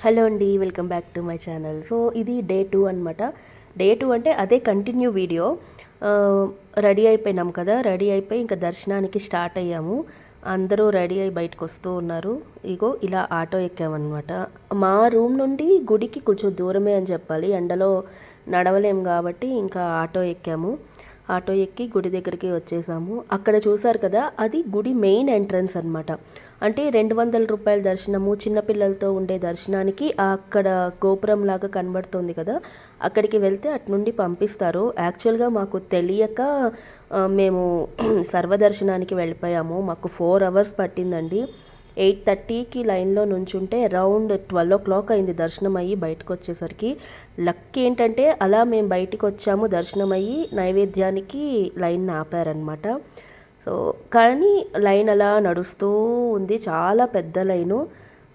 Hello అండి, welcome back to my channel. So ఇది day 2 అనమాట. డే 2 అంటే అదే కంటిన్యూ వీడియో. రెడీ అయిపోయినాం కదా, రెడీ అయిపోయి ఇంకా దర్శనానికి స్టార్ట్ అయ్యాము. అందరూ రెడీ అయ్యి బయటకు వస్తూ ఉన్నారు. ఇగో ఇలా ఆటో ఎక్కామన్నమాట. మా రూమ్ నుండి గుడికి కొంచెం దూరమే అని చెప్పాలి, ఎండలో నడవలేము కాబట్టి ఇంకా ఆటో ఎక్కాము. ఆటో ఎక్కి గుడి దగ్గరికి వచ్చేసాము. అక్కడ చూసారు కదా, అది గుడి మెయిన్ ఎంట్రన్స్ అనమాట. అంటే 200 రూపాయల దర్శనము, చిన్నపిల్లలతో ఉండే దర్శనానికి అక్కడ గోపురం లాగా కనబడుతుంది కదా, అక్కడికి వెళ్తే అటు నుండి పంపిస్తారు. యాక్చువల్గా మాకు తెలియక మేము సర్వదర్శనానికి వెళ్ళిపోయాము. మాకు 4 అవర్స్ పట్టిందండి. 8:30కి లైన్లో నుంచుంటే అరౌండ్ 12 o'clock అయింది దర్శనం అయ్యి బయటకు వచ్చేసరికి. లక్ ఏంటంటే అలా మేము బయటికి వచ్చాము, దర్శనం అయ్యి నైవేద్యానికి లైన్ ఆపారనమాట. సో కానీ లైన్ అలా నడుస్తూ ఉంది, చాలా పెద్ద లైను.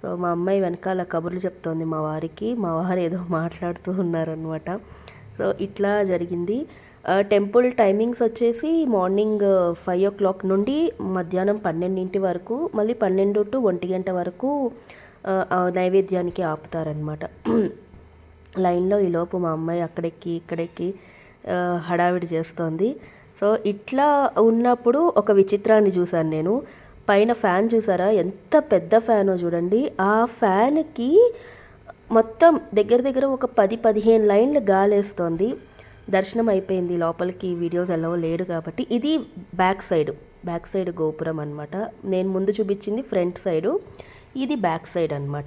సో మా అమ్మాయి వెనకాల కబుర్లు చెప్తోంది మా వారికి, మా వారు ఏదో మాట్లాడుతూ ఉన్నారనమాట. సో ఇట్లా జరిగింది. టెంపుల్ టైమింగ్స్ వచ్చేసి మార్నింగ్ 5 o'clock నుండి మధ్యాహ్నం 12 వరకు, మళ్ళీ 12 to 1 గంట వరకు నైవేద్యానికి ఆపుతారనమాట. లైన్లో ఈలోపు మా అమ్మాయి అక్కడెక్కి ఇక్కడెక్కి హడావిడి చేస్తోంది. సో ఇట్లా ఉన్నప్పుడు ఒక విచిత్రాన్ని చూశాను నేను. పైన ఫ్యాన్ చూసారా, ఎంత పెద్ద ఫ్యానో చూడండి. ఆ ఫ్యాన్కి మొత్తం దగ్గర దగ్గర ఒక 10-15 లైన్లు గాలేస్తోంది. దర్శనం అయిపోయింది, లోపలికి వీడియోస్ ఎలా లేడు కాబట్టి. ఇది బ్యాక్ సైడ్ గోపురం అనమాట. నేను ముందు చూపించింది ఫ్రంట్ సైడు, ఇది బ్యాక్ సైడ్ అనమాట.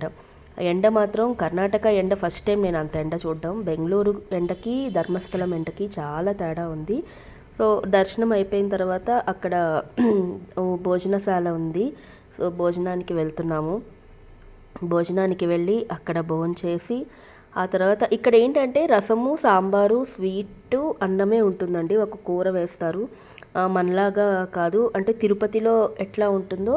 ఎండ మాత్రం కర్ణాటక ఎండ ఫస్ట్ టైం నేను అంత ఎండ చూడడం. బెంగళూరు ఎండకి ధర్మస్థలం ఎండకి చాలా తేడా ఉంది. సో దర్శనం అయిపోయిన తర్వాత అక్కడ భోజనశాల ఉంది. సో భోజనానికి వెళ్తున్నాము. భోజనానికి వెళ్ళి అక్కడ భోంచేసి ఆ తర్వాత ఇక్కడ ఏంటంటే రసము, సాంబారు, స్వీటు, అన్నమే ఉంటుందండి. ఒక కూర వేస్తారు. మనలాగా కాదు, అంటే తిరుపతిలో ఎట్లా ఉంటుందో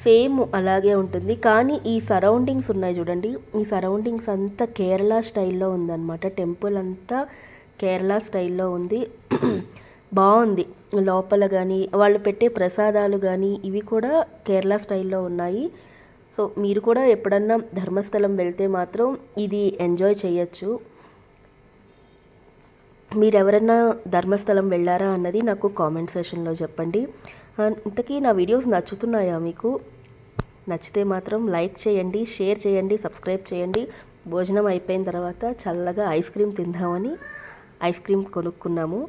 సేమ్ అలాగే ఉంటుంది. కానీ ఈ సరౌండింగ్స్ ఉన్నాయి చూడండి, ఈ సరౌండింగ్స్ అంతా కేరళ స్టైల్లో ఉందన్నమాట. టెంపుల్ అంతా కేరళ స్టైల్లో ఉంది. బాగుంది. లోపల కానీ వాళ్ళు పెట్టే ప్రసాదాలు కానీ ఇవి కూడా కేరళ స్టైల్లో ఉన్నాయి. సో మీరు కూడా ఎప్పుడన్నా ధర్మస్థలం వెళ్తే మాత్రం ఇది ఎంజాయ్ చేయొచ్చు. మీరెవరన్నా ధర్మస్థలం వెళ్ళారా అన్నది నాకు కామెంట్ సెషన్లో చెప్పండి. ఇంతకీ నా వీడియోస్ నచ్చుతున్నాయా మీకు? నచ్చితే మాత్రం లైక్ చేయండి, షేర్ చేయండి, సబ్స్క్రైబ్ చేయండి. భోజనం అయిపోయిన తర్వాత చల్లగా ఐస్ క్రీమ్ తిందామని ఐస్ క్రీమ్ కొనుక్కున్నాము.